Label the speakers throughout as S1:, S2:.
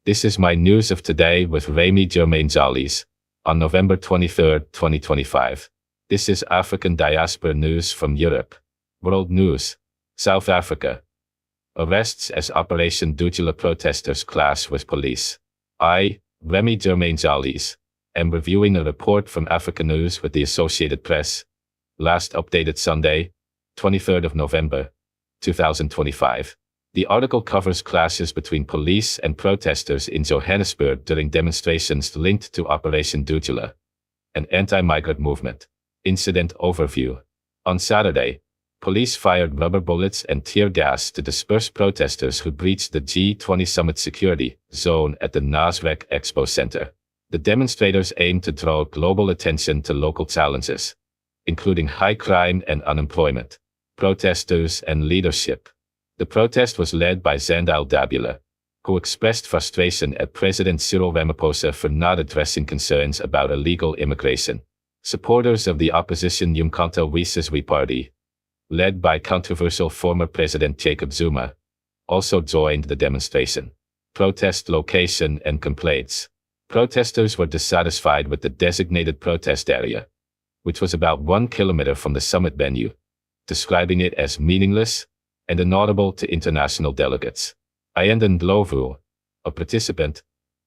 S1: This is my news of today with Rayme Jurmain Djalis on November 23, 2025. This is African Diaspora news from Europe. World news. South Africa. Arrests as Operation Djalis protesters clash with police. I, Rayme Jurmain Djalis, am reviewing a report from Africa News with the Associated Press. Last updated Sunday, 23rd of November, 2025. The article covers clashes between police and protesters in Johannesburg during demonstrations linked to Operation Djalis, an anti-migrant movement. Incident overview. On Saturday, police fired rubber bullets and tear gas to disperse protesters who breached the G20 summit security zone at the Nasrec Expo Center. The demonstrators aimed to draw global attention to local challenges, including high crime and unemployment, protesters and leadership. The protest was led by Zandile Dabula, who expressed frustration at President Cyril Ramaphosa for not addressing concerns about illegal immigration. Supporters of the opposition Umkhonto we Sizwe party, led by controversial former President Jacob Zuma, also joined the demonstration. Protest location and complaints. Protesters were dissatisfied with the designated protest area, which was about 1 kilometer from the summit venue, describing it as meaningless and inaudible to international delegates. Ayanda Ndlovu, a participant,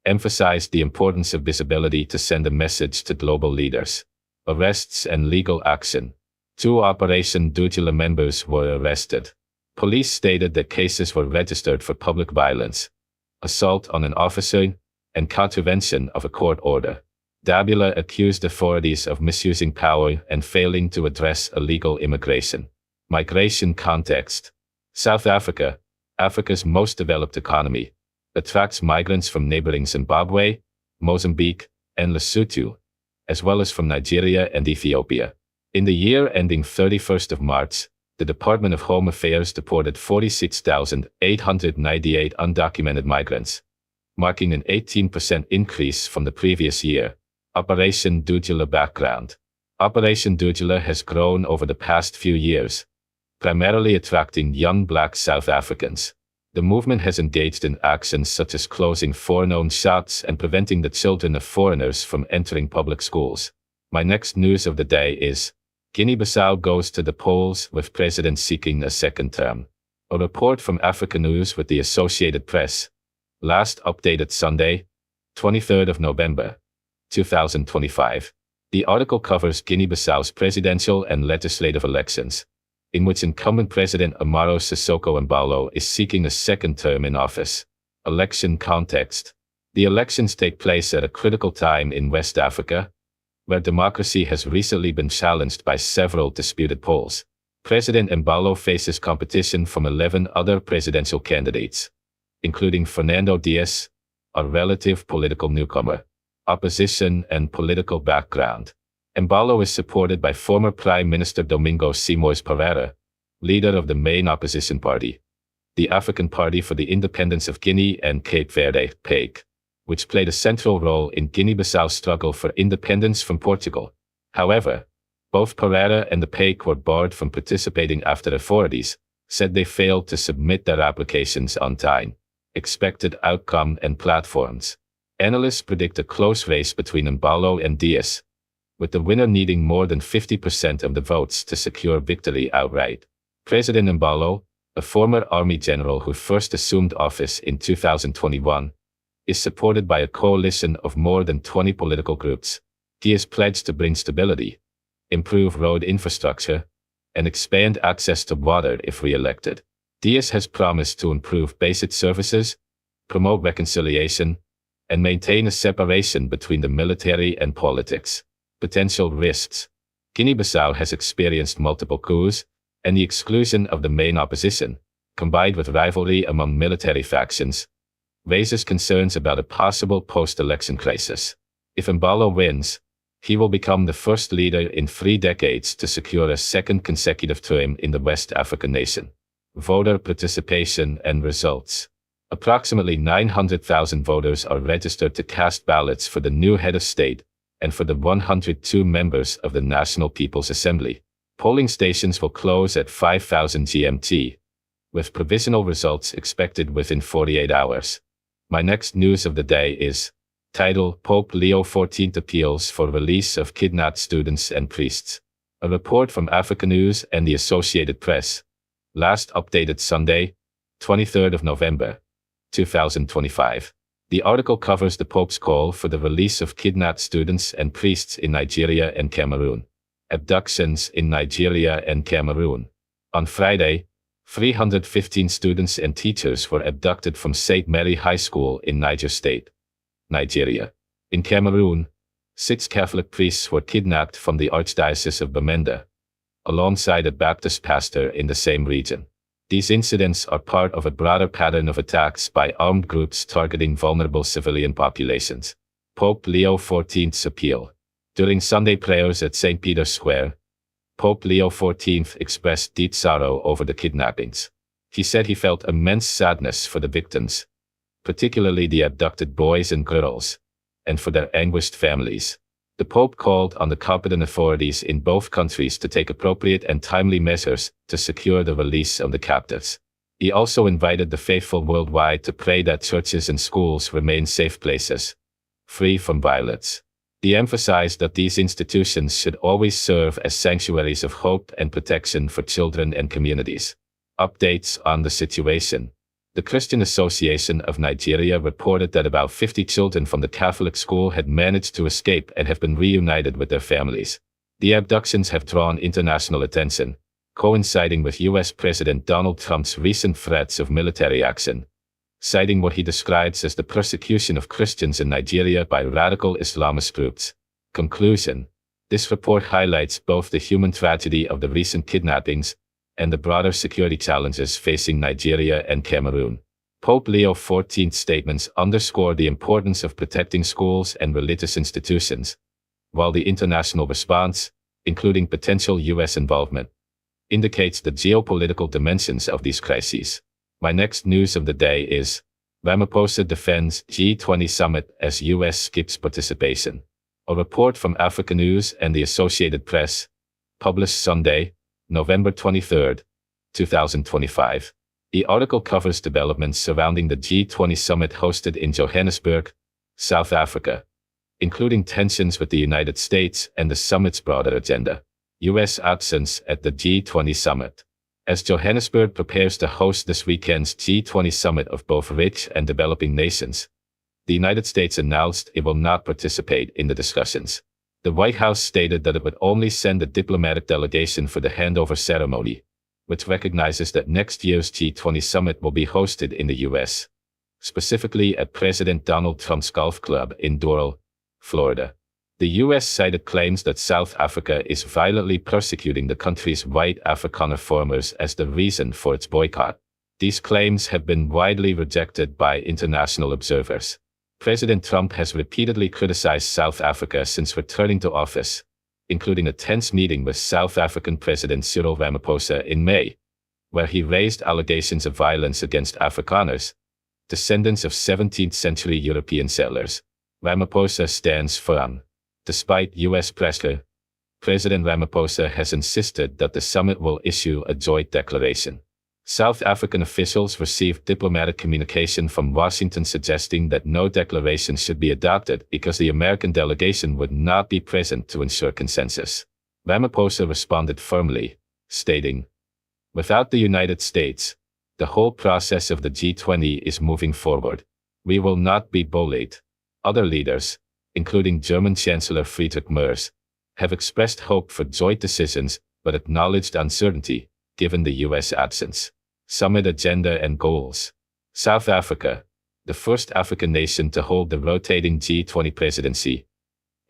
S1: emphasized the importance of visibility to send a message to global leaders. Arrests and legal action. 2 Operation Djalis members were arrested. Police stated that cases were registered for public violence, assault on an officer, and contravention of a court order. Dabula accused authorities of misusing power and failing to address illegal immigration. Migration context. South Africa, Africa's most developed economy, attracts migrants from neighboring Zimbabwe, Mozambique, and Lesotho, as well as from Nigeria and Ethiopia. In the year ending 31st of March, the Department of Home Affairs deported 46,898 undocumented migrants, marking an 18% increase from the previous year. Operation Djalis background. Operation Djalis has grown over the past few years, primarily attracting young black South Africans. The movement has engaged in actions such as closing 4 known shops and preventing the children of foreigners from entering public schools. My next news of the day is Guinea-Bissau goes to the polls with president seeking a second term. A report from Africa News with the Associated Press. Last updated Sunday, 23rd of November, 2025. The article covers Guinea-Bissau's presidential and legislative elections, in which incumbent President Umaro Sissoco Embalo is seeking a second term in office. Election context. The elections take place at a critical time in West Africa, where democracy has recently been challenged by several disputed polls. President Embalo faces competition from 11 other presidential candidates, including Fernando Dias, a relative political newcomer. Opposition and political background. Embalo is supported by former Prime Minister Domingos Simoes Pereira, leader of the main opposition party, the African Party for the Independence of Guinea and Cape Verde, PAIC, which played a central role in Guinea-Bissau's struggle for independence from Portugal. However, both Pereira and the PAIC were barred from participating after authorities said they failed to submit their applications on time. Expected outcome and platforms. Analysts predict a close race between Embalo and Dias, with the winner needing more than 50% of the votes to secure victory outright. President Embalo, a former army general who first assumed office in 2021, is supported by a coalition of more than 20 political groups. He has pledged to bring stability, improve road infrastructure, and expand access to water if re-elected. Dias has promised to improve basic services, promote reconciliation, and maintain a separation between the military and politics. Potential risks. Guinea-Bissau has experienced multiple coups, and the exclusion of the main opposition, combined with rivalry among military factions, raises concerns about a possible post-election crisis. If Embalo wins, he will become the first leader in 3 decades to secure a second consecutive term in the West African nation. Voter participation and results. Approximately 900,000 voters are registered to cast ballots for the new head of state and for the 102 members of the National People's Assembly. Polling stations will close at 5,000 GMT, with provisional results expected within 48 hours. My next news of the day is title Pope Leo Fourteenth appeals for release of kidnapped students and priests. A report from Africa News and the Associated Press. Last updated Sunday, 23rd of November, 2025. The article covers the Pope's call for the release of kidnapped students and priests in Nigeria and Cameroon. Abductions in Nigeria and Cameroon. On Friday, 315 students and teachers were abducted from St. Mary High School in Niger State, Nigeria. In Cameroon, 6 Catholic priests were kidnapped from the Archdiocese of Bamenda, alongside a Baptist pastor in the same region. These incidents are part of a broader pattern of attacks by armed groups targeting vulnerable civilian populations. Pope Leo XIV's appeal. During Sunday prayers at St. Peter's Square, Pope Leo XIV expressed deep sorrow over the kidnappings. He said he felt immense sadness for the victims, particularly the abducted boys and girls, and for their anguished families. The Pope called on the competent authorities in both countries to take appropriate and timely measures to secure the release of the captives. He also invited the faithful worldwide to pray that churches and schools remain safe places, free from violence. He emphasized that these institutions should always serve as sanctuaries of hope and protection for children and communities. Updates on the situation. The Christian Association of Nigeria reported that about 50 children from the Catholic school had managed to escape and have been reunited with their families. The abductions have drawn international attention, coinciding with U.S. President Donald Trump's recent threats of military action, citing what he describes as the persecution of Christians in Nigeria by radical Islamist groups. Conclusion. This report highlights both the human tragedy of the recent kidnappings and the broader security challenges facing Nigeria and Cameroon. Pope Leo XIV's statements underscore the importance of protecting schools and religious institutions, while the international response, including potential U.S. involvement, indicates the geopolitical dimensions of these crises. My next news of the day is Ramaphosa defends G20 summit as U.S. skips participation. A report from Africa News and the Associated Press, published Sunday, November 23, 2025. The article covers developments surrounding the G20 summit hosted in Johannesburg, South Africa, including tensions with the United States and the summit's broader agenda. U.S. absence at the G20 summit. As Johannesburg prepares to host this weekend's G20 summit of both rich and developing nations, the United States announced it will not participate in the discussions. The White House stated that it would only send a diplomatic delegation for the handover ceremony, which recognizes that next year's G20 summit will be hosted in the U.S., specifically at President Donald Trump's golf club in Doral, Florida. The U.S. cited claims that South Africa is violently persecuting the country's white Afrikaner farmers as the reason for its boycott. These claims have been widely rejected by international observers. President Trump has repeatedly criticized South Africa since returning to office, including a tense meeting with South African President Cyril Ramaphosa in May, where he raised allegations of violence against Afrikaners, descendants of 17th-century European settlers. Ramaphosa stands firm. Despite U.S. pressure, President Ramaphosa has insisted that the summit will issue a joint declaration. South African officials received diplomatic communication from Washington suggesting that no declaration should be adopted because the American delegation would not be present to ensure consensus. Ramaphosa responded firmly, stating, "Without the United States, the whole process of the G20 is moving forward. We will not be bullied." Other leaders, including German Chancellor Friedrich Merz, have expressed hope for joint decisions but acknowledged uncertainty, given the U.S. absence. Summit agenda and goals. South Africa, the first African nation to hold the rotating G20 presidency,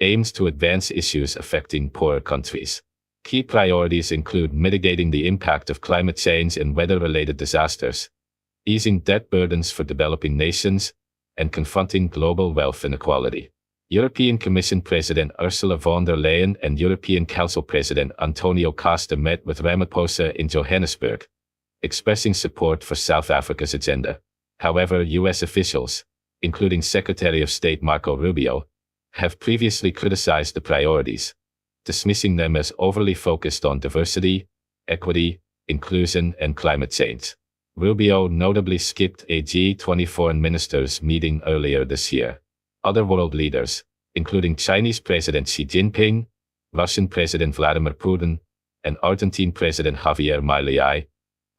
S1: aims to advance issues affecting poorer countries. Key priorities include mitigating the impact of climate change and weather-related disasters, easing debt burdens for developing nations, and confronting global wealth inequality. European Commission President Ursula von der Leyen and European Council President Antonio Costa met with Ramaphosa in Johannesburg, expressing support for South Africa's agenda. However, U.S. officials, including Secretary of State Marco Rubio, have previously criticized the priorities, dismissing them as overly focused on diversity, equity, inclusion, and climate change. Rubio notably skipped a G20 foreign ministers meeting earlier this year. Other world leaders, including Chinese President Xi Jinping, Russian President Vladimir Putin, and Argentine President Javier Milei,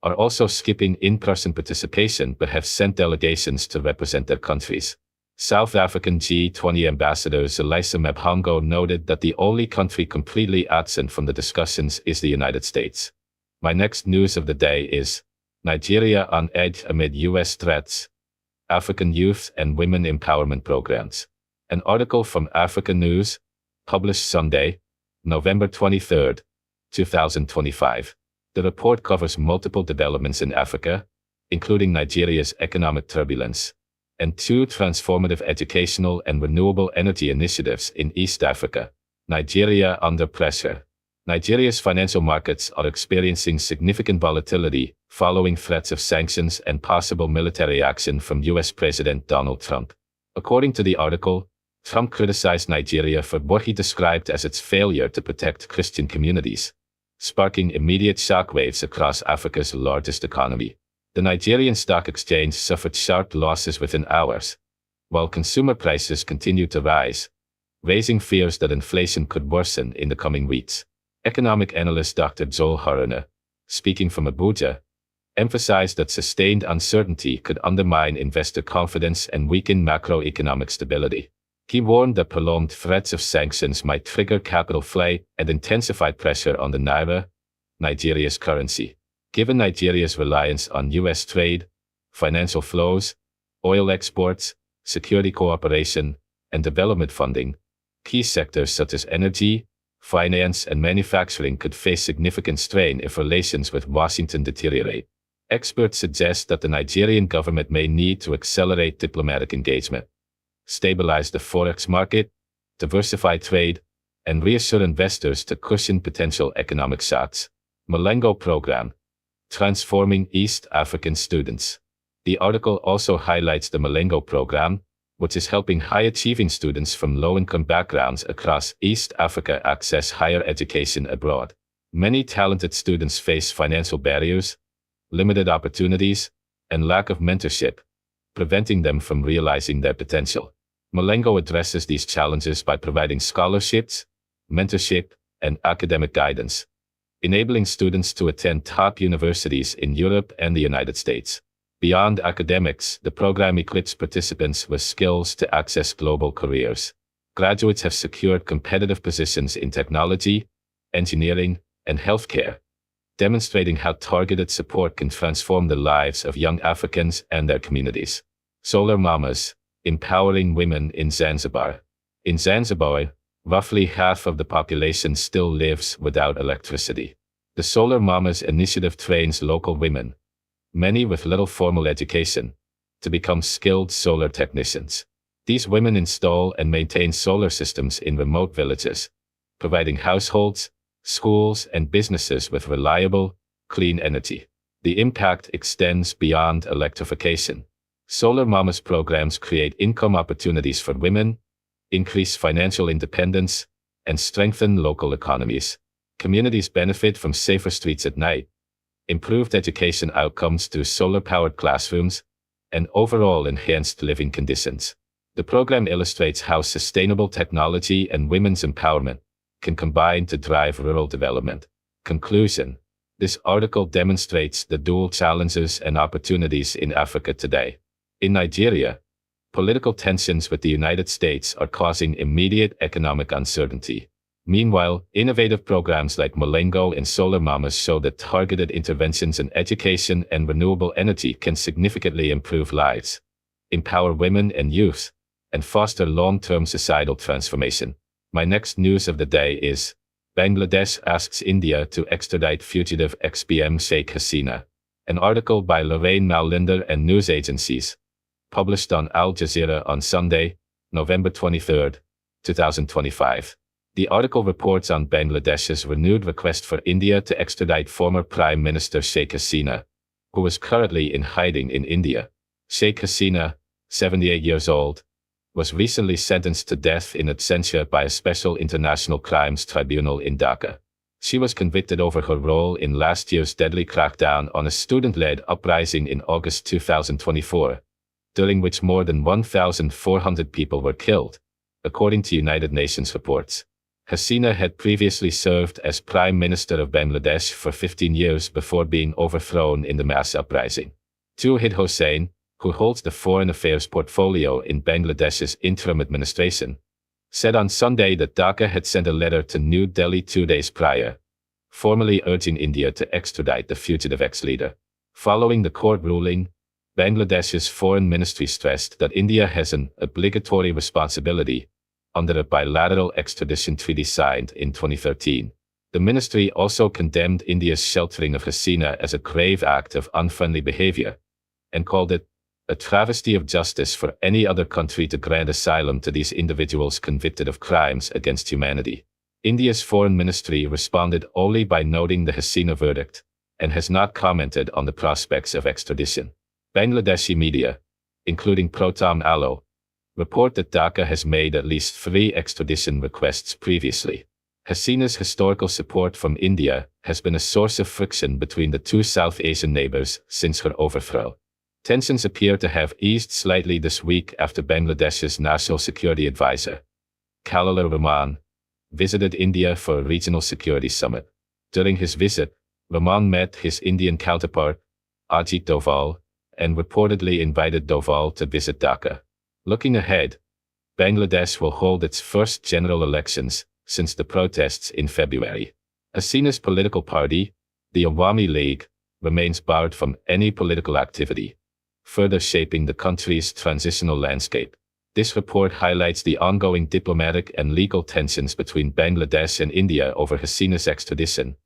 S1: are also skipping in-person participation but have sent delegations to represent their countries. South African G20 ambassador Zelisa Mabhango noted that the only country completely absent from the discussions is the United States. My next news of the day is Nigeria on edge amid U.S. threats, African youth and women empowerment programs. An article from Africa News, published Sunday, November 23, 2025. The report covers multiple developments in Africa, including Nigeria's economic turbulence, and 2 transformative educational and renewable energy initiatives in East Africa. Nigeria under pressure. Nigeria's financial markets are experiencing significant volatility following threats of sanctions and possible military action from U.S. President Donald Trump. According to the article, Trump criticized Nigeria for what he described as its failure to protect Christian communities, sparking immediate shockwaves across Africa's largest economy. The Nigerian stock exchange suffered sharp losses within hours, while consumer prices continued to rise, raising fears that inflation could worsen in the coming weeks. Economic analyst Dr. Joel Haruna, speaking from Abuja, emphasized that sustained uncertainty could undermine investor confidence and weaken macroeconomic stability. He warned that prolonged threats of sanctions might trigger capital flow and intensify pressure on the naira, Nigeria's currency. Given Nigeria's reliance on U.S. trade, financial flows, oil exports, security cooperation, and development funding, key sectors such as energy, finance, and manufacturing could face significant strain if relations with Washington deteriorate. Experts suggest that the Nigerian government may need to accelerate diplomatic engagement, stabilize the forex market, diversify trade, and reassure investors to cushion potential economic shocks. Malengo Program, Transforming East African Students. The article also highlights the Malengo Program, which is helping high-achieving students from low-income backgrounds across East Africa access higher education abroad. Many talented students face financial barriers, limited opportunities, and lack of mentorship, preventing them from realizing their potential. Malengo addresses these challenges by providing scholarships, mentorship, and academic guidance, enabling students to attend top universities in Europe and the United States. Beyond academics, the program equips participants with skills to access global careers. Graduates have secured competitive positions in technology, engineering, and healthcare, demonstrating how targeted support can transform the lives of young Africans and their communities. Solar Mamas, Empowering Women in Zanzibar. In Zanzibar, roughly half of the population still lives without electricity. The Solar Mamas initiative trains local women, many with little formal education, to become skilled solar technicians. These women install and maintain solar systems in remote villages, providing households, schools, and businesses with reliable, clean energy. The impact extends beyond electrification. Solar Mamas programs create income opportunities for women, increase financial independence, and strengthen local economies. Communities benefit from safer streets at night, improved education outcomes through solar-powered classrooms, and overall enhanced living conditions. The program illustrates how sustainable technology and women's empowerment can combine to drive rural development. Conclusion. This article demonstrates the dual challenges and opportunities in Africa today. In Nigeria, political tensions with the United States are causing immediate economic uncertainty. Meanwhile, innovative programs like Malengo and Solar Mamas show that targeted interventions in education and renewable energy can significantly improve lives, empower women and youth, and foster long-term societal transformation. My next news of the day is, Bangladesh asks India to extradite fugitive ex-PM Sheikh Hasina. An article by Lorraine Maulinder and news agencies, published on Al Jazeera on Sunday, November 23, 2025. The article reports on Bangladesh's renewed request for India to extradite former Prime Minister Sheikh Hasina, who is currently in hiding in India. Sheikh Hasina, 78 years old, was recently sentenced to death in absentia by a special international crimes tribunal in Dhaka. She was convicted over her role in last year's deadly crackdown on a student-led uprising in August 2024, during which more than 1,400 people were killed, according to United Nations reports. Hasina had previously served as Prime Minister of Bangladesh for 15 years before being overthrown in the mass uprising. Tauhid Hossain, who holds the foreign affairs portfolio in Bangladesh's interim administration, said on Sunday that Dhaka had sent a letter to New Delhi 2 days prior, formally urging India to extradite the fugitive ex-leader. Following the court ruling, Bangladesh's foreign ministry stressed that India has an obligatory responsibility under a bilateral extradition treaty signed in 2013. The ministry also condemned India's sheltering of Hasina as a grave act of unfriendly behavior, and called it a travesty of justice for any other country to grant asylum to these individuals convicted of crimes against humanity. India's foreign ministry responded only by noting the Hasina verdict, and has not commented on the prospects of extradition. Bangladeshi media, including Protam Alo, report that Dhaka has made at least 3 extradition requests previously. Hasina's historical support from India has been a source of friction between the two South Asian neighbors since her overthrow. Tensions appear to have eased slightly this week after Bangladesh's National Security Advisor, Khalil Rahman, visited India for a regional security summit. During his visit, Rahman met his Indian counterpart, Ajit Doval, and reportedly invited Doval to visit Dhaka. Looking ahead, Bangladesh will hold its first general elections since the protests in February. Hasina's political party, the Awami League, remains barred from any political activity, further shaping the country's transitional landscape. This report highlights the ongoing diplomatic and legal tensions between Bangladesh and India over Hasina's extradition,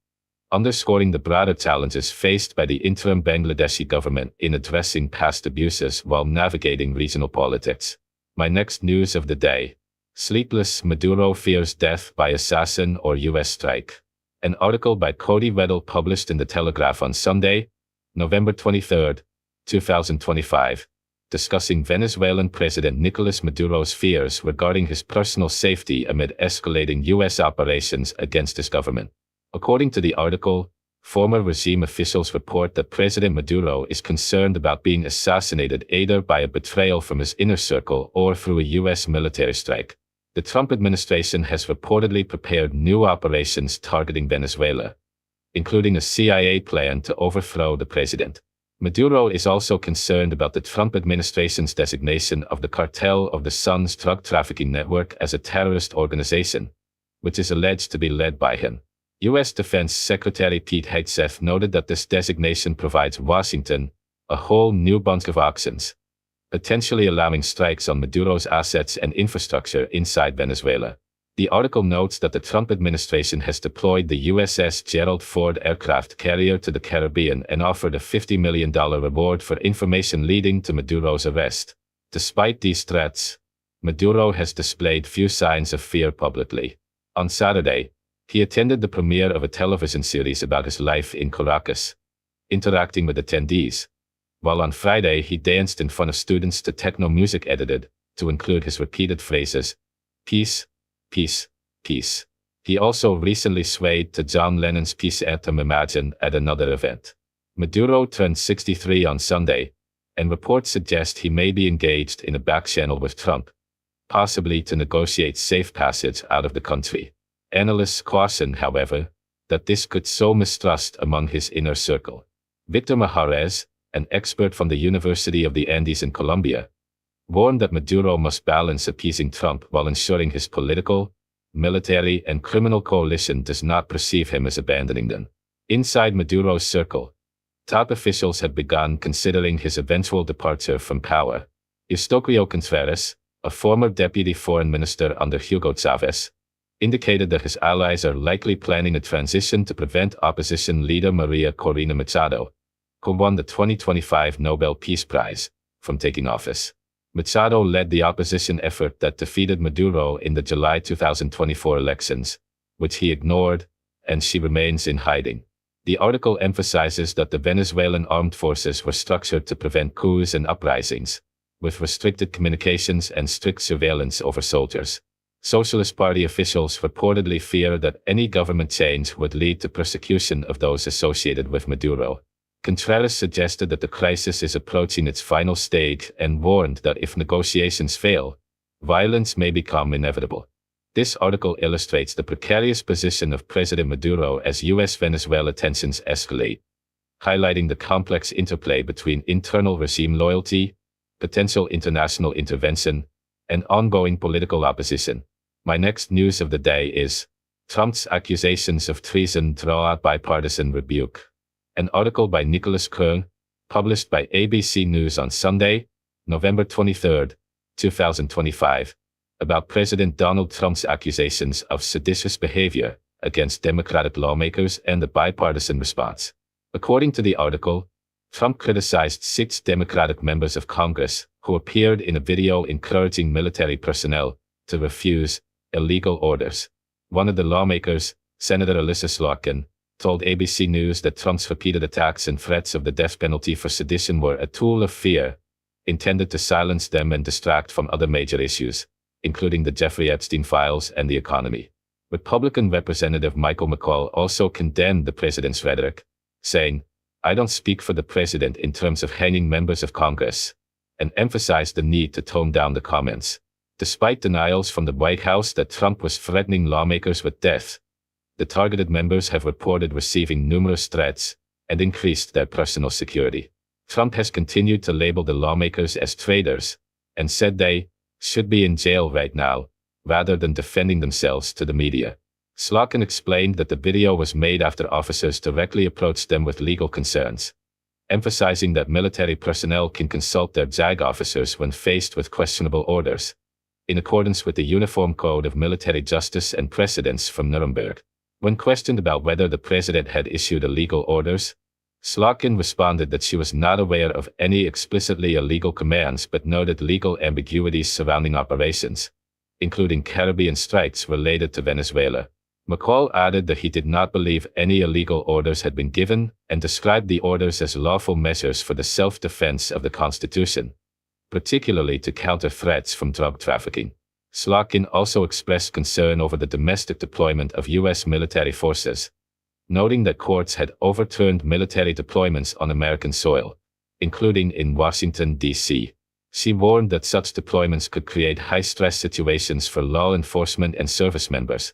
S1: underscoring the broader challenges faced by the interim Bangladeshi government in addressing past abuses while navigating regional politics. My next news of the day: Sleepless Maduro fears death by assassin or U.S. strike. An article by Cody Weddle published in The Telegraph on Sunday, November 23, 2025, discussing Venezuelan President Nicolas Maduro's fears regarding his personal safety amid escalating U.S. operations against his government. According to the article, former regime officials report that President Maduro is concerned about being assassinated either by a betrayal from his inner circle or through a U.S. military strike. The Trump administration has reportedly prepared new operations targeting Venezuela, including a CIA plan to overthrow the president. Maduro is also concerned about the Trump administration's designation of the Cartel of the Sun's drug trafficking network as a terrorist organization, which is alleged to be led by him. U.S. Defense Secretary Pete Hegseth noted that this designation provides Washington a whole new bunch of options, potentially allowing strikes on Maduro's assets and infrastructure inside Venezuela. The article notes that the Trump administration has deployed the USS Gerald Ford aircraft carrier to the Caribbean and offered a $50 million reward for information leading to Maduro's arrest. Despite these threats, Maduro has displayed few signs of fear publicly. On Saturday, he attended the premiere of a television series about his life in Caracas, interacting with attendees, while on Friday he danced in front of students to techno music edited to include his repeated phrases, "Peace, peace, peace." He also recently swayed to John Lennon's peace anthem Imagine at another event. Maduro turned 63 on Sunday, and reports suggest he may be engaged in a backchannel with Trump, possibly to negotiate safe passage out of the country. Analysts caution, however, that this could sow mistrust among his inner circle. Victor Majarez, an expert from the University of the Andes in Colombia, warned that Maduro must balance appeasing Trump while ensuring his political, military, and criminal coalition does not perceive him as abandoning them. Inside Maduro's circle, top officials had begun considering his eventual departure from power. Eustoquio Contreras, a former deputy foreign minister under Hugo Chavez, indicated that his allies are likely planning a transition to prevent opposition leader Maria Corina Machado, who won the 2025 Nobel Peace Prize, from taking office. Machado led the opposition effort that defeated Maduro in the July 2024 elections, which he ignored, and she remains in hiding. The article emphasizes that the Venezuelan armed forces were structured to prevent coups and uprisings, with restricted communications and strict surveillance over soldiers. Socialist Party officials reportedly fear that any government change would lead to persecution of those associated with Maduro. Contreras suggested that the crisis is approaching its final stage and warned that if negotiations fail, violence may become inevitable. This article illustrates the precarious position of President Maduro as U.S.-Venezuela tensions escalate, highlighting the complex interplay between internal regime loyalty, potential international intervention, and ongoing political opposition. My next news of the day is Trump's accusations of treason draw bipartisan rebuke. An article by Nicholas Kern, published by ABC News on Sunday, November 23, 2025, about President Donald Trump's accusations of seditious behavior against Democratic lawmakers and the bipartisan response. According to the article, Trump criticized 6 Democratic members of Congress who appeared in a video encouraging military personnel to refuse illegal orders. One of the lawmakers, Senator Alyssa Slotkin, told ABC News that Trump's repeated attacks and threats of the death penalty for sedition were a tool of fear, intended to silence them and distract from other major issues, including the Jeffrey Epstein files and the economy. Republican Representative Michael McCaul also condemned the president's rhetoric, saying, "I don't speak for the president in terms of hanging members of Congress," and emphasized the need to tone down the comments. Despite denials from the White House that Trump was threatening lawmakers with death, the targeted members have reported receiving numerous threats and increased their personal security. Trump has continued to label the lawmakers as traitors and said they should be in jail right now, rather than defending themselves to the media. Slotkin explained that the video was made after officers directly approached them with legal concerns, emphasizing that military personnel can consult their JAG officers when faced with questionable orders, in accordance with the Uniform Code of Military Justice and precedents from Nuremberg. When questioned about whether the president had issued illegal orders, Slotkin responded that she was not aware of any explicitly illegal commands but noted legal ambiguities surrounding operations, including Caribbean strikes related to Venezuela. McCaul added that he did not believe any illegal orders had been given and described the orders as lawful measures for the self-defense of the Constitution, particularly to counter threats from drug trafficking. Slotkin also expressed concern over the domestic deployment of U.S. military forces, noting that courts had overturned military deployments on American soil, including in Washington, D.C. She warned that such deployments could create high-stress situations for law enforcement and service members,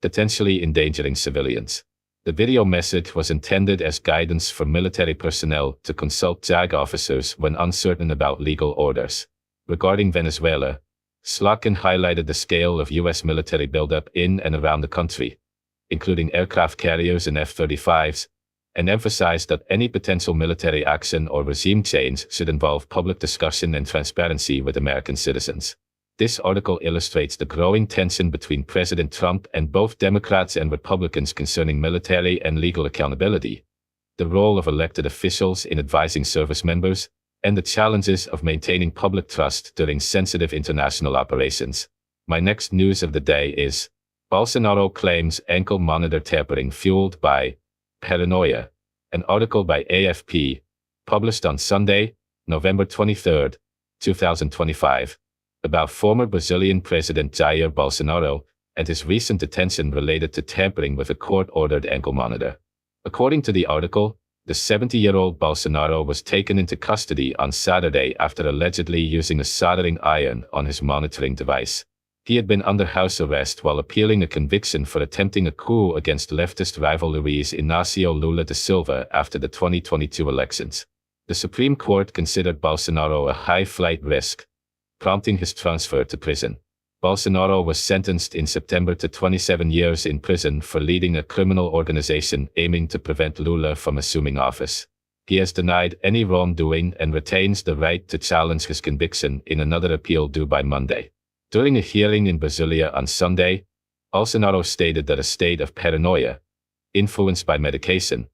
S1: potentially endangering civilians. The video message was intended as guidance for military personnel to consult JAG officers when uncertain about legal orders. Regarding Venezuela, Slotkin highlighted the scale of U.S. military buildup in and around the country, including aircraft carriers and F-35s, and emphasized that any potential military action or regime change should involve public discussion and transparency with American citizens. This article illustrates the growing tension between President Trump and both Democrats and Republicans concerning military and legal accountability, the role of elected officials in advising service members, and the challenges of maintaining public trust during sensitive international operations. My next news of the day is Bolsonaro claims ankle monitor tampering fueled by paranoia. An article by AFP, published on Sunday, November 23, 2025, about former Brazilian President Jair Bolsonaro and his recent detention related to tampering with a court-ordered ankle monitor. According to the article, the 70-year-old Bolsonaro was taken into custody on Saturday after allegedly using a soldering iron on his monitoring device. He had been under house arrest while appealing a conviction for attempting a coup against leftist rival Luiz Inácio Lula da Silva after the 2022 elections. The Supreme Court considered Bolsonaro a high-flight risk, prompting his transfer to prison. Bolsonaro was sentenced in September to 27 years in prison for leading a criminal organization aiming to prevent Lula from assuming office. He has denied any wrongdoing and retains the right to challenge his conviction in another appeal due by Monday. During a hearing in Brasilia on Sunday, Bolsonaro stated that a state of paranoia, influenced by medication,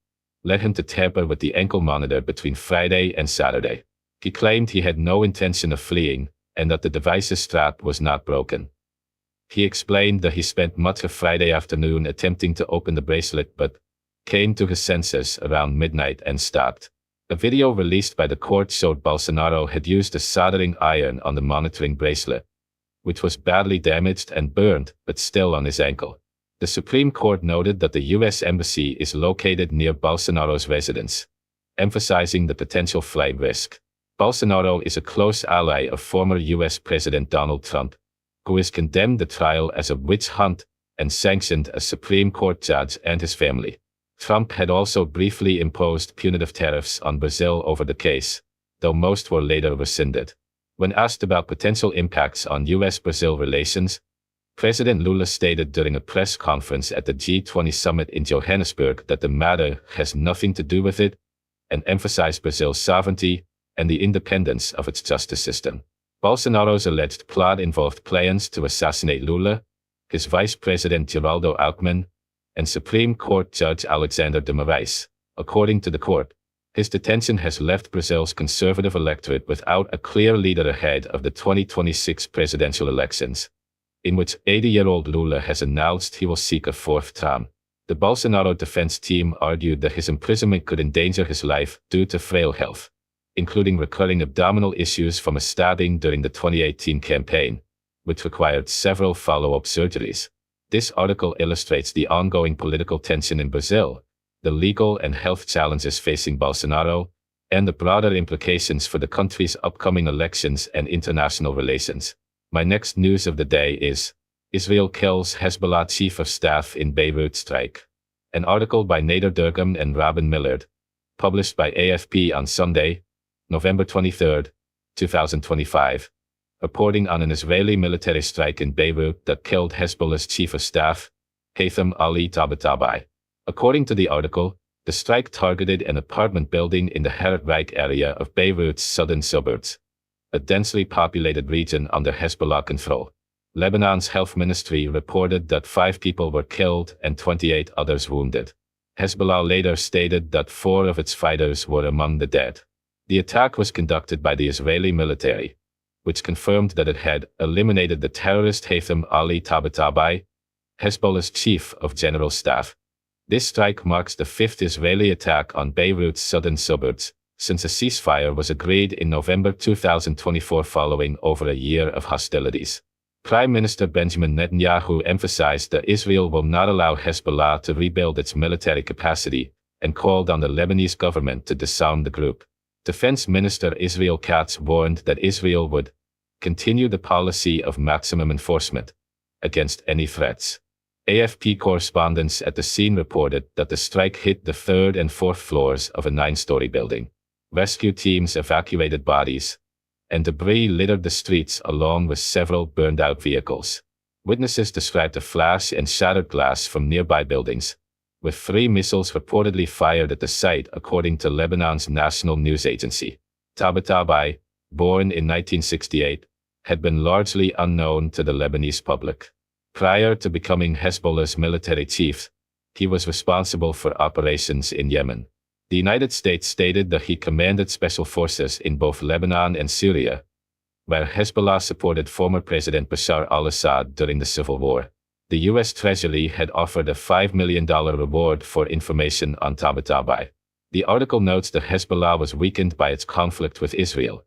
S1: led him to tamper with the ankle monitor between Friday and Saturday. He claimed he had no intention of fleeing, and that the device's strap was not broken. He explained that he spent much of Friday afternoon attempting to open the bracelet but came to his senses around midnight and stopped. A video released by the court showed Bolsonaro had used a soldering iron on the monitoring bracelet, which was badly damaged and burned, but still on his ankle. The Supreme Court noted that the U.S. Embassy is located near Bolsonaro's residence, emphasizing the potential flight risk. Bolsonaro is a close ally of former U.S. President Donald Trump, who has condemned the trial as a witch hunt and sanctioned a Supreme Court judge and his family. Trump had also briefly imposed punitive tariffs on Brazil over the case, though most were later rescinded. When asked about potential impacts on U.S.-Brazil relations, President Lula stated during a press conference at the G20 summit in Johannesburg that the matter has nothing to do with it, and emphasized Brazil's sovereignty and the independence of its justice system. Bolsonaro's alleged plot involved plans to assassinate Lula, his Vice President Geraldo Alckmin, and Supreme Court Judge Alexander de Moraes. According to the court, his detention has left Brazil's conservative electorate without a clear leader ahead of the 2026 presidential elections, in which 80-year-old Lula has announced he will seek a fourth term. The Bolsonaro defense team argued that his imprisonment could endanger his life due to frail health, including recurring abdominal issues from a stabbing during the 2018 campaign, which required several follow-up surgeries. This article illustrates the ongoing political tension in Brazil, the legal and health challenges facing Bolsonaro, and the broader implications for the country's upcoming elections and international relations. My next news of the day is Israel kills Hezbollah chief of staff in Beirut strike. An article by Nader Durgam and Robin Millard, published by AFP on Sunday, November 23, 2025. Reporting on an Israeli military strike in Beirut that killed Hezbollah's chief of staff, Haytham Ali Tabatabai. According to the article, the strike targeted an apartment building in the Harat Reich area of Beirut's southern suburbs, a densely populated region under Hezbollah control. Lebanon's health ministry reported that 5 people were killed and 28 others wounded. Hezbollah later stated that 4 of its fighters were among the dead. The attack was conducted by the Israeli military, which confirmed that it had eliminated the terrorist Haytham Ali Tabatabai, Hezbollah's chief of general staff. This strike marks the 5th Israeli attack on Beirut's southern suburbs, since a ceasefire was agreed in November 2024 following over a year of hostilities. Prime Minister Benjamin Netanyahu emphasized that Israel will not allow Hezbollah to rebuild its military capacity, and called on the Lebanese government to disarm the group. Defense Minister Israel Katz warned that Israel would continue the policy of maximum enforcement against any threats. AFP correspondents at the scene reported that the strike hit the 3rd and 4th floors of a 9-story building. Rescue teams evacuated bodies, and debris littered the streets along with several burned-out vehicles. Witnesses described a flash and shattered glass from nearby buildings, with 3 missiles reportedly fired at the site, according to Lebanon's national news agency. Tabatabai, born in 1968, had been largely unknown to the Lebanese public. Prior to becoming Hezbollah's military chief, he was responsible for operations in Yemen. The United States stated that he commanded special forces in both Lebanon and Syria, where Hezbollah supported former President Bashar al-Assad during the civil war. The U.S. Treasury had offered a $5 million reward for information on Tabatabai. The article notes that Hezbollah was weakened by its conflict with Israel,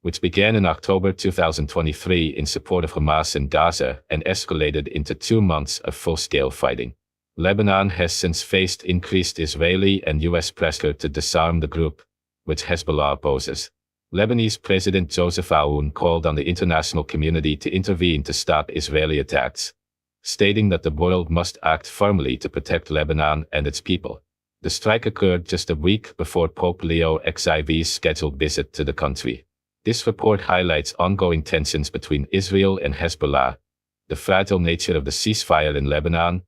S1: which began in October 2023 in support of Hamas in Gaza and escalated into 2 months of full-scale fighting. Lebanon has since faced increased Israeli and U.S. pressure to disarm the group, which Hezbollah opposes. Lebanese President Joseph Aoun called on the international community to intervene to stop Israeli attacks, stating that the world must act firmly to protect Lebanon and its people. The strike occurred just a week before Pope Leo XIV's scheduled visit to the country. This report highlights ongoing tensions between Israel and Hezbollah, the fragile nature of the ceasefire in Lebanon,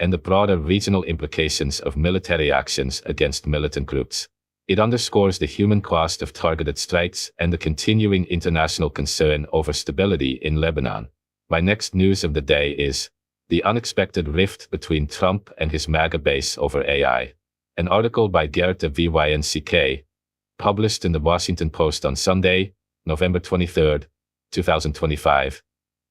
S1: and the broader regional implications of military actions against militant groups. It underscores the human cost of targeted strikes and the continuing international concern over stability in Lebanon. My next news of the day is the unexpected rift between Trump and his MAGA base over AI. An article by Gerrit Vynck, published in the Washington Post on Sunday, November 23, 2025,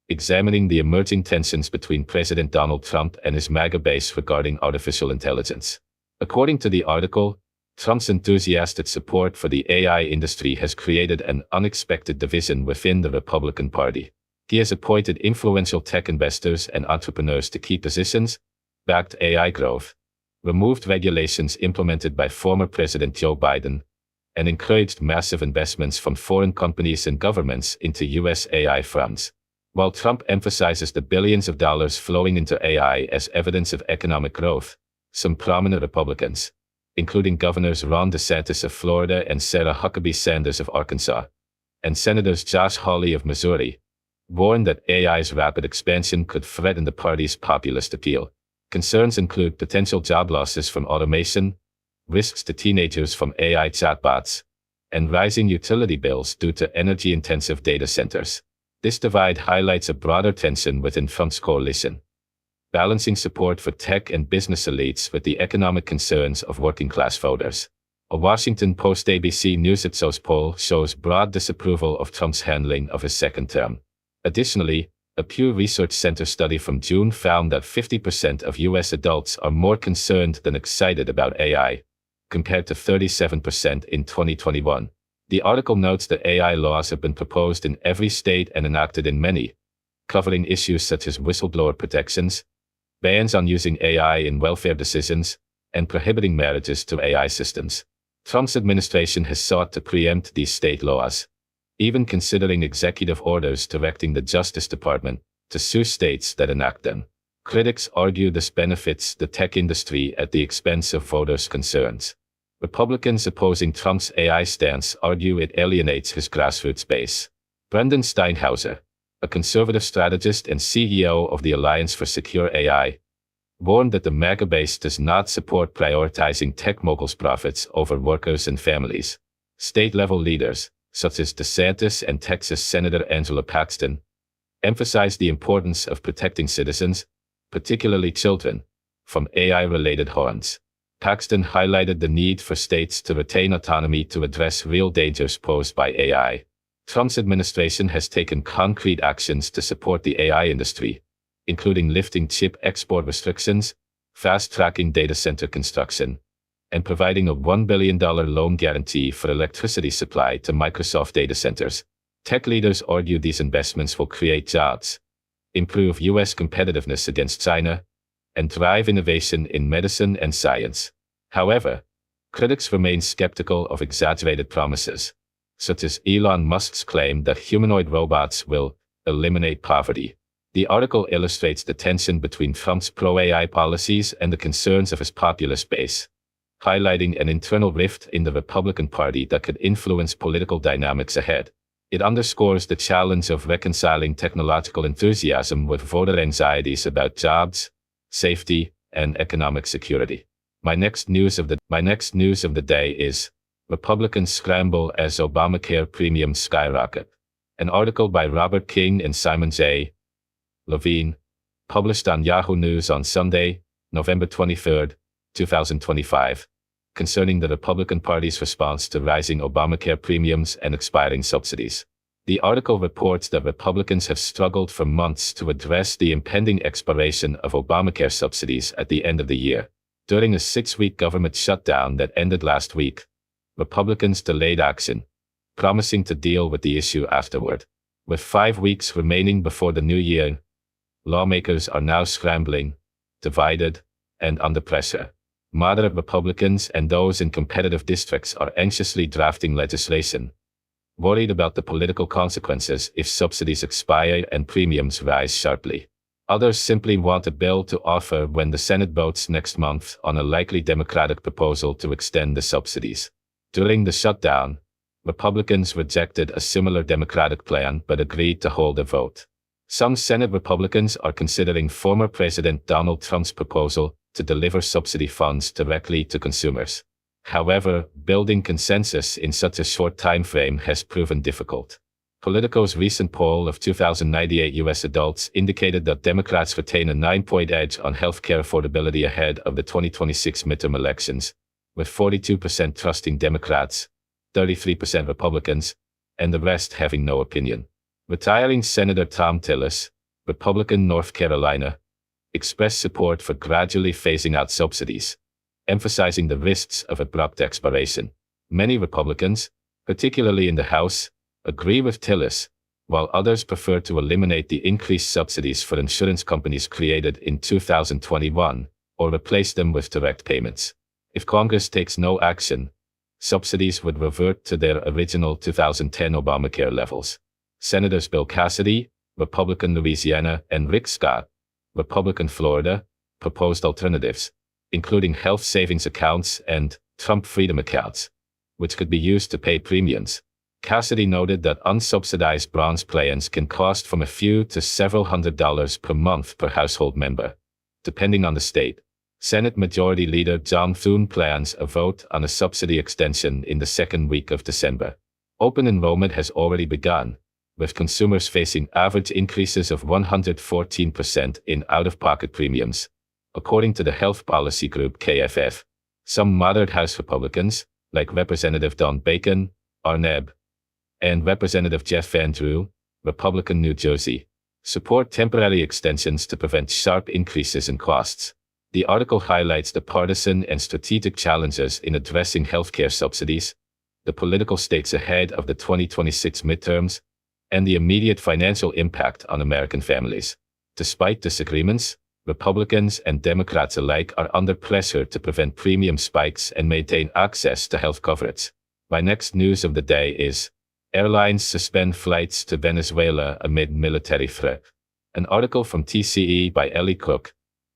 S1: examining the emerging tensions between President Donald Trump and his MAGA base regarding artificial intelligence. According to the article, Trump's enthusiastic support for the AI industry has created an unexpected division within the Republican Party. He has appointed influential tech investors and entrepreneurs to key positions, backed AI growth, removed regulations implemented by former President Joe Biden, and encouraged massive investments from foreign companies and governments into US AI funds. While Trump emphasizes the billions of dollars flowing into AI as evidence of economic growth, some prominent Republicans, including Governors Ron DeSantis of Florida and Sarah Huckabee Sanders of Arkansas, and Senators Josh Hawley of Missouri, warned that AI's rapid expansion could threaten the party's populist appeal. Concerns include potential job losses from automation, risks to teenagers from AI chatbots, and rising utility bills due to energy-intensive data centers. This divide highlights a broader tension within Trump's coalition, balancing support for tech and business elites with the economic concerns of working-class voters. A Washington Post-ABC News Ipsos poll shows broad disapproval of Trump's handling of his second term. Additionally, a Pew Research Center study from June found that 50% of U.S. adults are more concerned than excited about AI, compared to 37% in 2021. The article notes that AI laws have been proposed in every state and enacted in many, covering issues such as whistleblower protections, bans on using AI in welfare decisions, and prohibiting marriages to AI systems. Trump's administration has sought to preempt these state laws, even considering executive orders directing the Justice Department to sue states that enact them. Critics argue this benefits the tech industry at the expense of voters' concerns. Republicans opposing Trump's AI stance argue it alienates his grassroots base. Brendan Steinhauser, a conservative strategist and CEO of the Alliance for Secure AI, warned that the MAGA base does not support prioritizing tech moguls' profits over workers and families. State-level leaders, such as DeSantis and Texas Senator Angela Paxton, emphasized the importance of protecting citizens, particularly children, from AI-related harms. Paxton highlighted the need for states to retain autonomy to address real dangers posed by AI. Trump's administration has taken concrete actions to support the AI industry, including lifting chip export restrictions, fast-tracking data center construction, and providing a $1 billion loan guarantee for electricity supply to Microsoft data centers. Tech leaders argue these investments will create jobs, improve U.S. competitiveness against China, and drive innovation in medicine and science. However, critics remain skeptical of exaggerated promises, such as Elon Musk's claim that humanoid robots will eliminate poverty. The article illustrates the tension between Trump's pro-AI policies and the concerns of his populist base, highlighting an internal rift in the Republican Party that could influence political dynamics ahead. It underscores the challenge of reconciling technological enthusiasm with voter anxieties about jobs, safety, and economic security. My next news of the day is Republicans scramble as Obamacare premiums skyrocket. An article by Robert King and Simon J. Levine, published on Yahoo News on Sunday, November 23, 2025, concerning the Republican Party's response to rising Obamacare premiums and expiring subsidies. The article reports that Republicans have struggled for months to address the impending expiration of Obamacare subsidies at the end of the year. During a 6-week government shutdown that ended last week, Republicans delayed action, promising to deal with the issue afterward. With 5 weeks remaining before the new year, lawmakers are now scrambling, divided, and under pressure. Moderate Republicans and those in competitive districts are anxiously drafting legislation, worried about the political consequences if subsidies expire and premiums rise sharply. Others simply want a bill to offer when the Senate votes next month on a likely Democratic proposal to extend the subsidies. During the shutdown, Republicans rejected a similar Democratic plan but agreed to hold a vote. Some Senate Republicans are considering former President Donald Trump's proposal to deliver subsidy funds directly to consumers. However, building consensus in such a short time frame has proven difficult. Politico's recent poll of 2,098 U.S. adults indicated that Democrats retain a 9-point edge on healthcare affordability ahead of the 2026 midterm elections, with 42% trusting Democrats, 33% Republicans, and the rest having no opinion. Retiring Senator Thom Tillis, Republican North Carolina, expressed support for gradually phasing out subsidies, emphasizing the risks of abrupt expiration. Many Republicans, particularly in the House, agree with Tillis, while others prefer to eliminate the increased subsidies for insurance companies created in 2021, or replace them with direct payments. If Congress takes no action, subsidies would revert to their original 2010 Obamacare levels. Senators Bill Cassidy, Republican Louisiana, and Rick Scott, Republican Florida, proposed alternatives, including health savings accounts and Trump Freedom accounts, which could be used to pay premiums. Cassidy noted that unsubsidized bronze plans can cost from a few to several $100s per month per household member, depending on the state. Senate Majority Leader John Thune plans a vote on a subsidy extension in the second week of December. Open enrollment has already begun, with consumers facing average increases of 114% in out-of-pocket premiums. According to the health policy group KFF, some moderate House Republicans, like Representative Don Bacon, Arneb, and Representative Jeff Van Drew, Republican New Jersey, support temporary extensions to prevent sharp increases in costs. The article highlights the partisan and strategic challenges in addressing healthcare subsidies, the political stakes ahead of the 2026 midterms, and the immediate financial impact on American families. Despite disagreements, Republicans and Democrats alike are under pressure to prevent premium spikes and maintain access to health coverage. My next news of the day is, airlines suspend flights to Venezuela amid military threat. An article from TCE by Ellie Cook,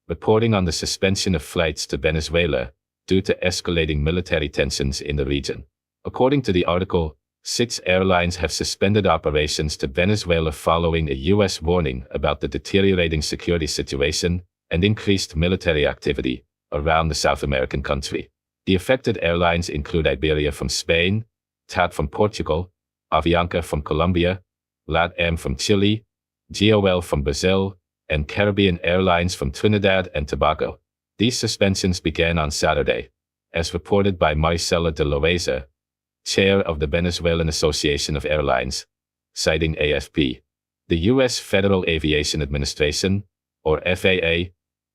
S1: reporting on the suspension of flights to Venezuela due to escalating military tensions in the region. According to the article, 6 airlines have suspended operations to Venezuela following a U.S. warning about the deteriorating security situation and increased military activity around the South American country. The affected airlines include Iberia from Spain, TAT from Portugal, Avianca from Colombia, LATAM from Chile, GOL from Brazil, and Caribbean Airlines from Trinidad and Tobago. These suspensions began on Saturday, as reported by Maricela de Loaiza, chair of the Venezuelan Association of Airlines, citing AFP. The U.S. Federal Aviation Administration, or FAA,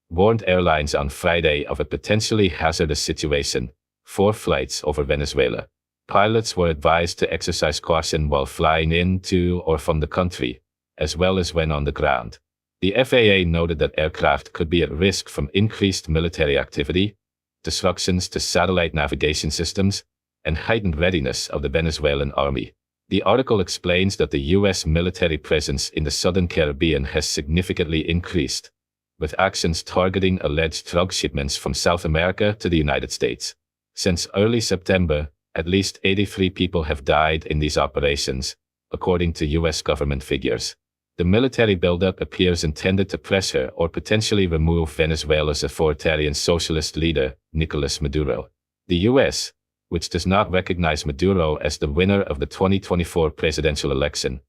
S1: warned airlines on Friday of a potentially hazardous situation, 4 flights over Venezuela. Pilots were advised to exercise caution while flying into or from the country, as well as when on the ground. The FAA noted that aircraft could be at risk from increased military activity, disruptions to satellite navigation systems, and heightened readiness of the Venezuelan army. The article explains that the U.S. military presence in the southern Caribbean has significantly increased, with actions targeting alleged drug shipments from South America to the United States. Since early September, at least 83 people have died in these operations, according to U.S. government figures. The military buildup appears intended to pressure or potentially remove Venezuela's authoritarian socialist leader, Nicolas Maduro. The U.S., which does not recognize Maduro as the winner of the 2024 presidential election,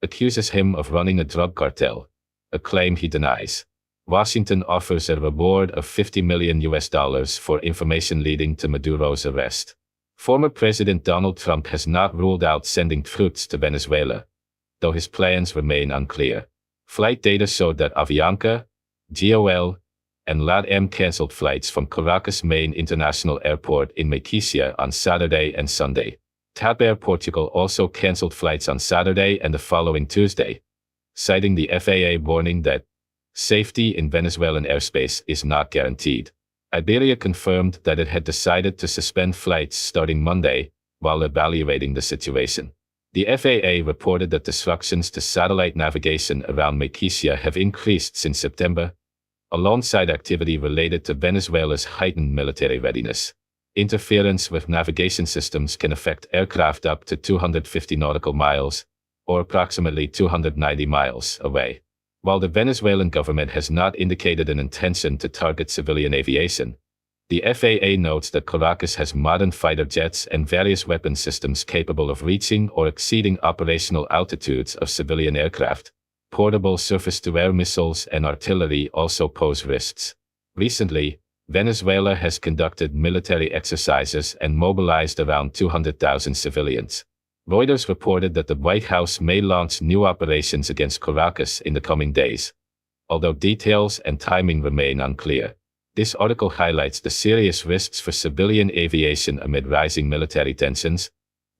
S1: accuses him of running a drug cartel, a claim he denies. Washington offers a reward of $50 million for information leading to Maduro's arrest. Former President Donald Trump has not ruled out sending troops to Venezuela, though his plans remain unclear. Flight data showed that Avianca, GOL, and LATAM canceled flights from Caracas Main International Airport in Maiquetía on Saturday and Sunday. TAP Air Portugal also canceled flights on Saturday and the following Tuesday, citing the FAA warning that safety in Venezuelan airspace is not guaranteed. Iberia confirmed that it had decided to suspend flights starting Monday while evaluating the situation. The FAA reported that disruptions to satellite navigation around Maiquetía have increased since September, alongside activity related to Venezuela's heightened military readiness. Interference with navigation systems can affect aircraft up to 250 nautical miles, or approximately 290 miles away. While the Venezuelan government has not indicated an intention to target civilian aviation, the FAA notes that Caracas has modern fighter jets and various weapon systems capable of reaching or exceeding operational altitudes of civilian aircraft. Portable surface-to-air missiles and artillery also pose risks. Recently, Venezuela has conducted military exercises and mobilized around 200,000 civilians. Reuters reported that the White House may launch new operations against Caracas in the coming days, although details and timing remain unclear. This article highlights the serious risks for civilian aviation amid rising military tensions,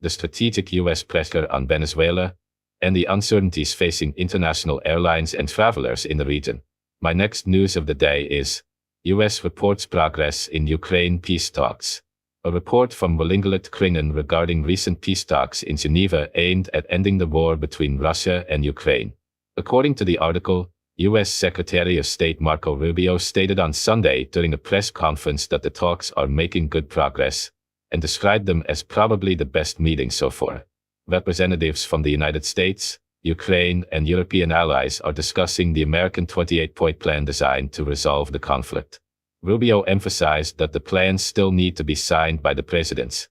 S1: the strategic U.S. pressure on Venezuela, and the uncertainties facing international airlines and travelers in the region. My next news of the day is US reports progress in Ukraine peace talks. A report from Willinglet Kringen regarding recent peace talks in Geneva aimed at ending the war between Russia and Ukraine. According to the article, U.S. Secretary of State Marco Rubio stated on Sunday during a press conference that the talks are making good progress, and described them as probably the best meeting so far. Representatives from the United States, Ukraine, and European allies are discussing the American 28-point plan designed to resolve the conflict. Rubio emphasized that the plans still need to be signed by the presidents,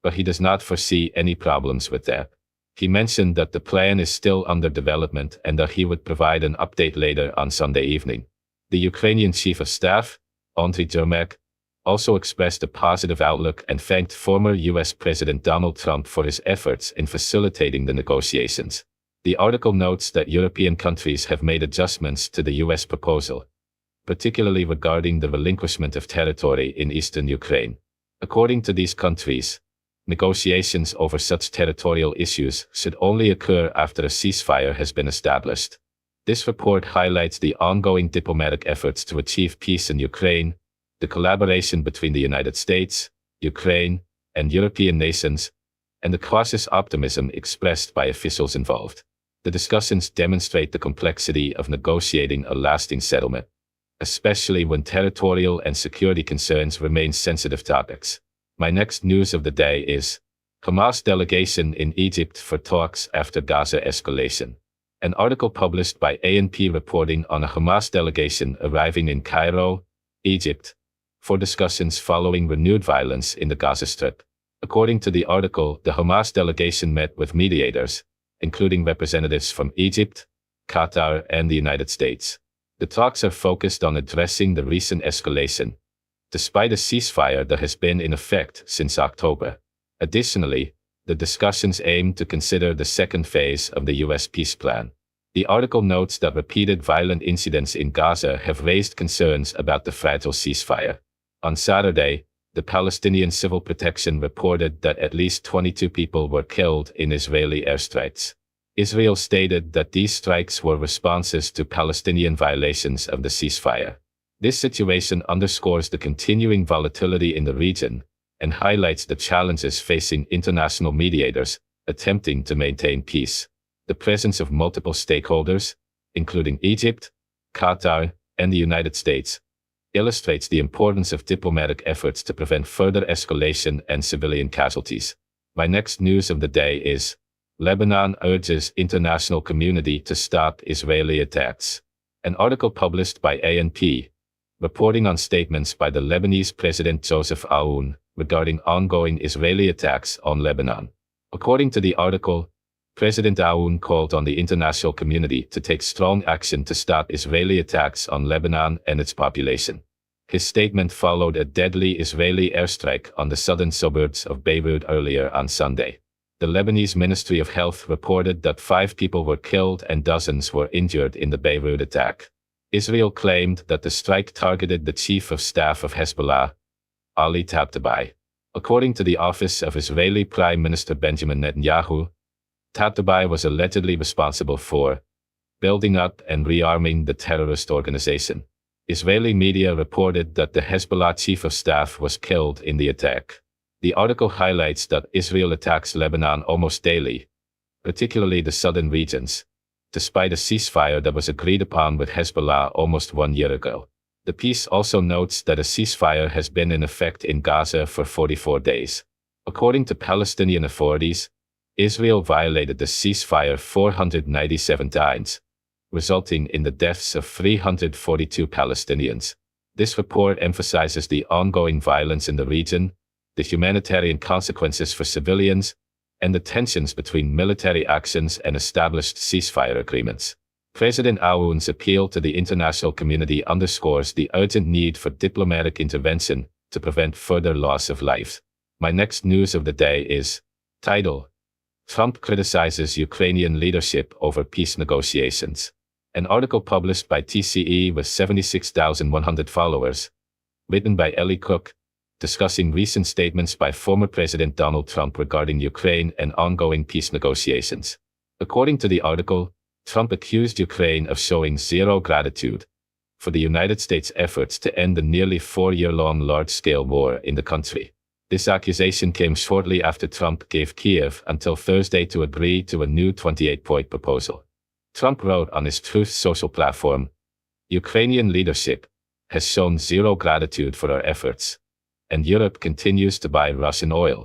S1: but he does not foresee any problems with that. He mentioned that the plan is still under development and that he would provide an update later on Sunday evening. The Ukrainian Chief of Staff, Rayme Jurmain, also expressed a positive outlook and thanked former U.S. President Donald Trump for his efforts in facilitating the negotiations. The article notes that European countries have made adjustments to the U.S. proposal, particularly regarding the relinquishment of territory in eastern Ukraine. According to these countries, negotiations over such territorial issues should only occur after a ceasefire has been established. This report highlights the ongoing diplomatic efforts to achieve peace in Ukraine, the collaboration between the United States, Ukraine, and European nations, and the cautious optimism expressed by officials involved. The discussions demonstrate the complexity of negotiating a lasting settlement, especially when territorial and security concerns remain sensitive topics. My next news of the day is Hamas delegation in Egypt for talks after Gaza escalation. An article published by ANP reporting on a Hamas delegation arriving in Cairo, Egypt, for discussions following renewed violence in the Gaza Strip. According to the article, the Hamas delegation met with mediators, including representatives from Egypt, Qatar, and the United States. The talks are focused on addressing the recent escalation, despite a ceasefire that has been in effect since October. Additionally, the discussions aim to consider the second phase of the U.S. peace plan. The article notes that repeated violent incidents in Gaza have raised concerns about the fragile ceasefire. On Saturday, the Palestinian Civil Protection reported that at least 22 people were killed in Israeli airstrikes. Israel stated that these strikes were responses to Palestinian violations of the ceasefire. This situation underscores the continuing volatility in the region and highlights the challenges facing international mediators attempting to maintain peace. The presence of multiple stakeholders, including Egypt, Qatar, and the United States, illustrates the importance of diplomatic efforts to prevent further escalation and civilian casualties. My next news of the day is Lebanon urges international community to stop Israeli attacks. An article published by ANP, reporting on statements by the Lebanese President Joseph Aoun regarding ongoing Israeli attacks on Lebanon. According to the article, President Aoun called on the international community to take strong action to stop Israeli attacks on Lebanon and its population. His statement followed a deadly Israeli airstrike on the southern suburbs of Beirut earlier on Sunday. The Lebanese Ministry of Health reported that 5 people were killed and dozens were injured in the Beirut attack. Israel claimed that the strike targeted the chief of staff of Hezbollah, Ali Tabtabai. According to the office of Israeli Prime Minister Benjamin Netanyahu, Tabtabai was allegedly responsible for building up and rearming the terrorist organization. Israeli media reported that the Hezbollah chief of staff was killed in the attack. The article highlights that Israel attacks Lebanon almost daily, particularly the southern regions, despite a ceasefire that was agreed upon with Hezbollah almost 1 year ago. The piece also notes that a ceasefire has been in effect in Gaza for 44 days. According to Palestinian authorities, Israel violated the ceasefire 497 times, resulting in the deaths of 342 Palestinians. This report emphasizes the ongoing violence in the region, the humanitarian consequences for civilians, and the tensions between military actions and established ceasefire agreements. President Aoun's appeal to the international community underscores the urgent need for diplomatic intervention to prevent further loss of life. My next news of the day is title: Trump criticizes Ukrainian leadership over peace negotiations. An article published by TCE with 76,100 followers, written by Ellie Cook, discussing recent statements by former President Donald Trump regarding Ukraine and ongoing peace negotiations. According to the article, Trump accused Ukraine of showing zero gratitude for the United States' efforts to end the nearly 4-year-long large-scale war in the country. This accusation came shortly after Trump gave Kiev until Thursday to agree to a new 28-point proposal. Trump wrote on his Truth Social platform, "Ukrainian leadership has shown zero gratitude for our efforts, and Europe continues to buy Russian oil."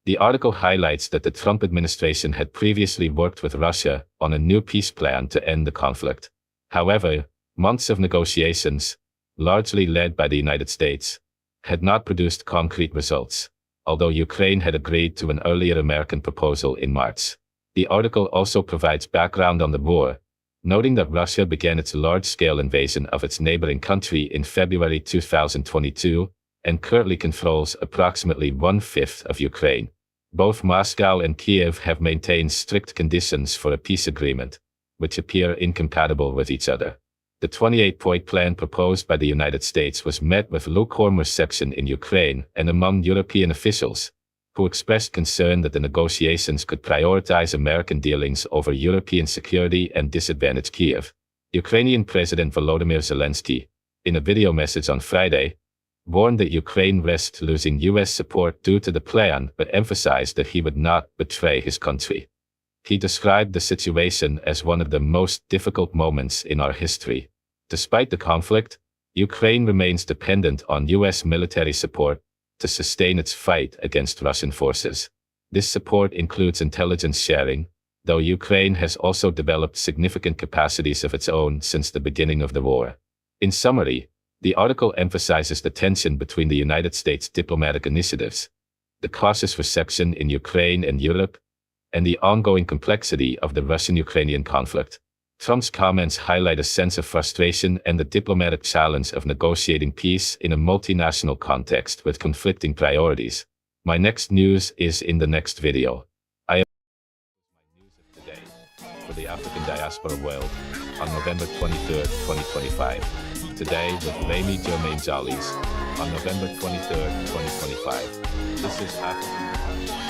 S1: The article highlights that the Trump administration had previously worked with Russia on a new peace plan to end the conflict. However, months of negotiations, largely led by the United States, had not produced concrete results, although Ukraine had agreed to an earlier American proposal in March. The article also provides background on the war, noting that Russia began its large-scale invasion of its neighboring country in February 2022 and currently controls approximately 1/5 of Ukraine. Both Moscow and Kiev have maintained strict conditions for a peace agreement, which appear incompatible with each other. The 28-point plan proposed by the United States was met with lukewarm reception in Ukraine and among European officials, who expressed concern that the negotiations could prioritize American dealings over European security and disadvantage Kiev. Ukrainian President Volodymyr Zelensky, in a video message on Friday, warned that Ukraine risked losing U.S. support due to the plan but emphasized that he would not betray his country. He described the situation as one of the most difficult moments in our history. Despite the conflict, Ukraine remains dependent on U.S. military support to sustain its fight against Russian forces. This support includes intelligence sharing, though Ukraine has also developed significant capacities of its own since the beginning of the war. In summary, the article emphasizes the tension between the United States' diplomatic initiatives, the cautious reception in Ukraine and Europe, and the ongoing complexity of the Russian-Ukrainian conflict. Trump's comments highlight a sense of frustration and the diplomatic challenge of negotiating peace in a multinational context with conflicting priorities. My next news is in the next video. I have my news of today for the African Diaspora world on November 23, 2025. Today with Rayme Jurmain Djalis on November 23, 2025. This is African.